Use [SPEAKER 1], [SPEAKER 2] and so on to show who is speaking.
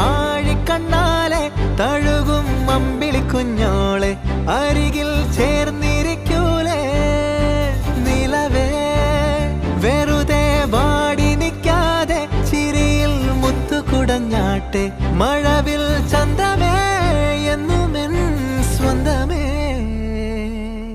[SPEAKER 1] ആഴിക്കണ്ണാലെ തഴുകും അമ്പിളി കുഞ്ഞോളെ അരികിൽ ചേർന്നിരിക്കൂലേ നിലവേ വെറുതെ വാടി നിൽക്കാതെ ചിരിയിൽ മുത്തുകുടഞ്ഞാട്ടെ മഴവിൽ